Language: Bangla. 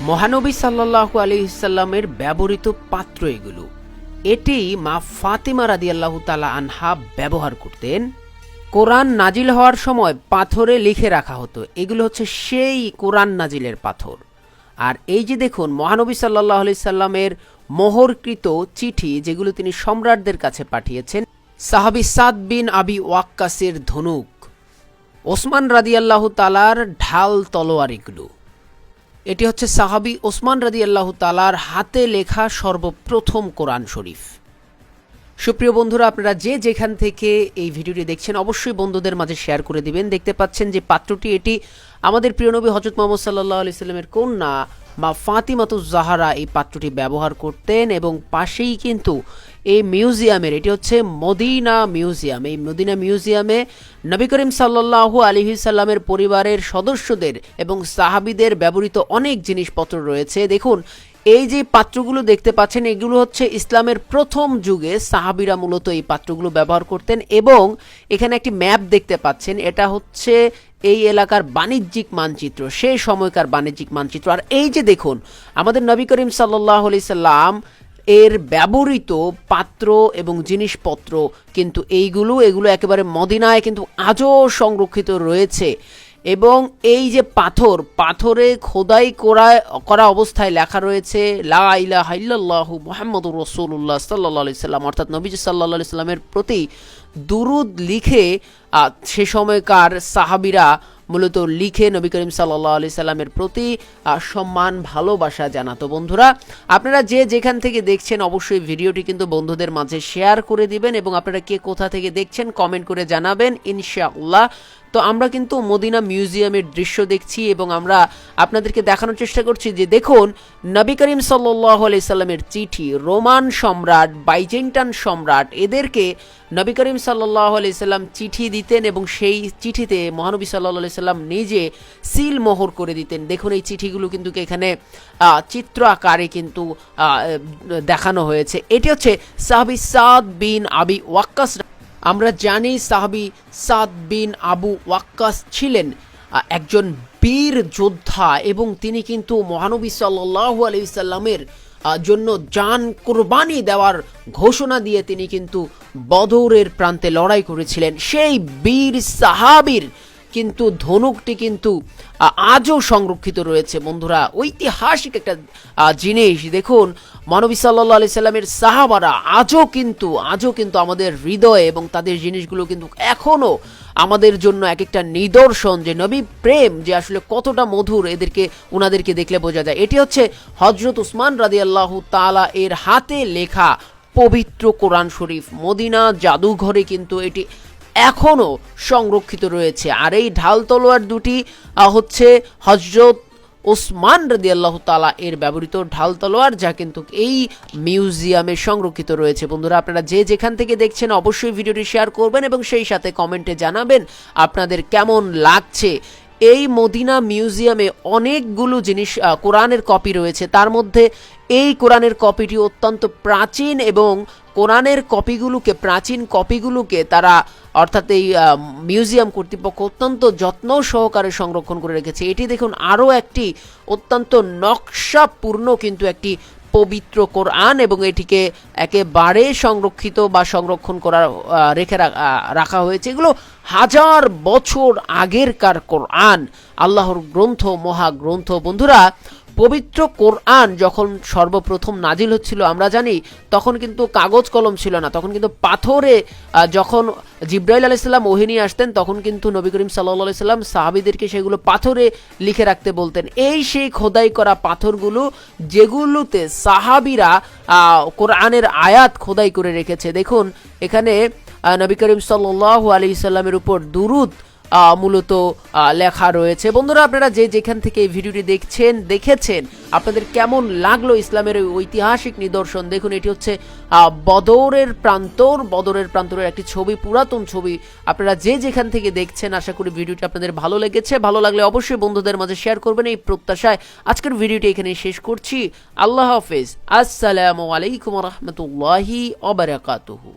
মহানবী সাল্লাল্লাহু আলাইহি সাল্লামের ব্যবহৃত পাত্র এগুলো। এটি মা ফাতেমা রাদিয়াল্লাহু তাআলা আনহা ব্যবহার করতেন। কোরআন নাজিল হওয়ার সময় পাথরে লিখে রাখা হতো। এগুলো হচ্ছে সেই কোরআন নাজিলের পাথর। আর এই যে দেখুন মহানবী সাল্লাল্লাহু আলাইহি সাল্লামের মোহরকৃত চিঠি, যেগুলো তিনি সম্রাটদের কাছে পাঠিয়েছেন। সাহাবী সাদ বিন আবি ওয়াক্কাসের ধনুক, ওসমান রাদিয়াল্লাহু তাআলার ঢাল তলোয়ার এগুলো। এটি হচ্ছে সাহাবী ওসমান রাদিয়াল্লাহু তাআলার হাতে লেখা সর্বপ্রথম কোরআন শরীফ। সুপ্রিয় বন্ধুরা, আপনারা যে যেখান থেকে এই ভিডিওটি দেখছেন অবশ্যই বন্ধুদের মাঝে শেয়ার করে দিবেন। দেখতে পাচ্ছেন যে পাত্রটি, এটি আমাদের প্রিয় নবী হযরত মুহাম্মদ সাল্লাল্লাহু আলাইহি সাল্লামের কন্যা মা ফাতিমাতুজ জাহরা এই পাত্রটি ব্যবহার করতেন। এবং পাশেই কিন্তু এই মিউজিয়ামের, এটি হচ্ছে মদিনা মিউজিয়াম। এই মদিনা মিউজিয়ামে নবী করিম সাল্লাল্লাহু আলাইহি সাল্লামের পরিবারের সদস্যদের এবং সাহাবীদের ব্যবহৃত অনেক জিনিসপত্র রয়েছে। দেখুন এই যে পাত্রগুলো দেখতে পাচ্ছেন, এগুলো হচ্ছে ইসলামের প্রথম যুগে সাহাবীরা মূলত এই পাত্রগুলো ব্যবহার করতেন। এবং এখানে একটি ম্যাপ দেখতে পাচ্ছেন, এটা হচ্ছে এই এলাকার বাণিজ্যিক মানচিত্র, সেই সময়কার বাণিজ্যিক মানচিত্র। আর এই যে দেখুন আমাদের নবী করিম সাল্লাল্লাহু আলাইহি সাল্লাম এর ব্যবহৃত পাত্র এবং জিনিসপত্র কিন্তু এগুলো একেবারে মদিনায় কিন্তু আজও সংরক্ষিত রয়েছে। এবং এই যে পাথরে খোদাই করা অবস্থায় লেখা রয়েছে লা ইলাহা ইল্লাল্লাহু মুহাম্মাদুর রাসূলুল্লাহ সাল্লাল্লাহু আলাইহি সাল্লাম, অর্থাৎ নবীজি সাল্লাল্লাহু আলাইহি সাল্লামের প্রতি দুরূদ লিখে সে সময়কার সাহাবীরা মূলত লিখে নবী করিম সাল্লাল্লাহু আলাইহি সাল্লামের প্রতি সম্মান ভালোবাসা জানাতো। বন্ধুরা, আপনারা যে যেখান থেকে দেখছেন অবশ্যই ভিডিওটি কিন্তু বন্ধুদের মাঝে শেয়ার করে দিবেন এবং আপনারা কে কোথা থেকে দেখছেন কমেন্ট করে জানাবেন ইনশাআল্লাহ। তো আমরা কিন্তু মদিনা মিউজিয়ামের দৃশ্য দেখছি এবং আমরা আপনাদেরকে দেখানোর চেষ্টা করছি যে দেখুন নবী করিম সাল্লাল্লাহু আলাইহি সাল্লামের চিঠি, রোমান সম্রাট, বাইজেন্টাইন সম্রাট, এদেরকে নবী করিম সাল্লাল্লাহু আলাইহি সাল্লাম চিঠি দিতেন এবং সেই চিঠিতে মহানবী সাল্লাল্লাহু আলাইহি সাল্লাম নিজে সিল মোহর করে দিতেন। দেখুন এই চিঠিগুলো কিন্তু এখানে চিত্র আকারে কিন্তু দেখানো হয়েছে। এটি হচ্ছে সাহাবী সাদ বিন আবি ওয়াক্কাস। আমরা জানি সাহাবী সাদ বিন আবু ওয়াক্কাস ছিলেন একজন বীর যোদ্ধা এবং তিনি কিন্তু মহানবী সাল্লাল্লাহু আলাইহি সাল্লামের জন্য জান কুরবানি দেওয়ার ঘোষণা দিয়ে তিনি কিন্তু বদরের প্রান্তে লড়াই করেছিলেন। সেই বীর সাহাবীর কিন্তু ধনুকটি কিন্তু আজও সংরক্ষিত রয়েছে। বন্ধুরা, ঐতিহাসিক একটা জিনিস। দেখুন মহানবী সাল্লাল্লাহু আলাইহি সাল্লামের সাহাবারা আজও কিন্তু আমাদের হৃদয়ে এবং তাদের জিনিসগুলো কিন্তু এখনো আমাদের জন্য এক একটা নিদর্শন যে নবী প্রেম যে আসলে কতটা মধুর, ওনাদেরকে দেখলে বোঝা যায়। এটি হচ্ছে হযরত উসমান রাদিয়াল্লাহু তাআলা এর হাতে লেখা পবিত্র কোরআন শরীফ। মদিনা জাদুঘরে কিন্তু এটি এখনো সংরক্ষিত রয়েছে। আর এই ঢাল তলোয়ার দুটি হচ্ছে হযরত ওসমান রাদিয়াল্লাহু তাআলা এর ব্যবহৃত ঢাল তলোয়ার, যা কিন্তু এই মিউজিয়ামে সংরক্ষিত রয়েছে। বন্ধুরা, আপনারা যে যেখান থেকে দেখছেন অবশ্যই ভিডিওটি শেয়ার করবেন এবং সেই সাথে কমেন্টে জানাবেন আপনাদের কেমন লাগছে। এই মদিনা মিউজিয়ামে অনেকগুলো জিনিস কোরআনের কপি রয়েছে, তার মধ্যে এই কোরআনের কপিটি অত্যন্ত প্রাচীন এবং কোরআনের প্রাচীন কপিগুলোকে তারা অর্থাৎ এই মিউজিয়াম কর্তৃপক্ষ অত্যন্ত যত্ন সহকারে সংরক্ষণ করে রেখেছে। এটি দেখুন আরও একটি অত্যন্ত নকশাপূর্ণ কিন্তু একটি পবিত্র কোরআন এবং এটিকে একেবারে সংরক্ষিত বা সংরক্ষণ রাখা হয়েছে। এগুলো হাজার বছর আগেরকার কোরআন, আল্লাহর গ্রন্থ, মহাগ্রন্থ। বন্ধুরা, পবিত্র কোরআন যখন সর্বপ্রথম নাজিল হচ্ছিল আমরা জানি তখন কিন্তু কাগজ কলম ছিল না, তখন কিন্তু পাথরে যখন জিবরাইল আলাইহিস সালাম ওহী নিয়ে আসতেন তখন কিন্তু নবী করিম সাল্লাল্লাহু আলাইহি সাল্লাম সাহাবীদেরকে সেগুলো পাথরে লিখে রাখতে বলতেন। এই সেই খোদাই করা পাথরগুলো যেগুলোতে সাহাবীরা কোরআনের আয়াত খোদাই করে রেখেছে। দেখুন এখানে নবী করিম সাল্লাল্লাহু আলাইহি সাল্লামের উপর দুরূদ মূলত লেখা রয়েছে। বন্ধুরা, আপনারা যে যেখান থেকে এই ভিডিওটি দেখেছেন আপনাদের কেমন লাগলো ইসলামের ঐতিহাসিক নিদর্শন। দেখুন এটি হচ্ছে বদরের প্রান্তরের একটি ছবি, পুরাতন ছবি। আপনারা যে যেখান থেকে দেখছেন আশা করি ভিডিওটি আপনাদের ভালো লেগেছে। ভালো লাগলে অবশ্যই বন্ধুদের মাঝে শেয়ার করবেন এই প্রত্যাশায় আজকের ভিডিওটি এখানে শেষ করছি। আল্লাহ হাফেজ। আসসালামু আলাইকুম ওয়া রাহমাতুল্লাহি ওয়া বারাকাতুহু।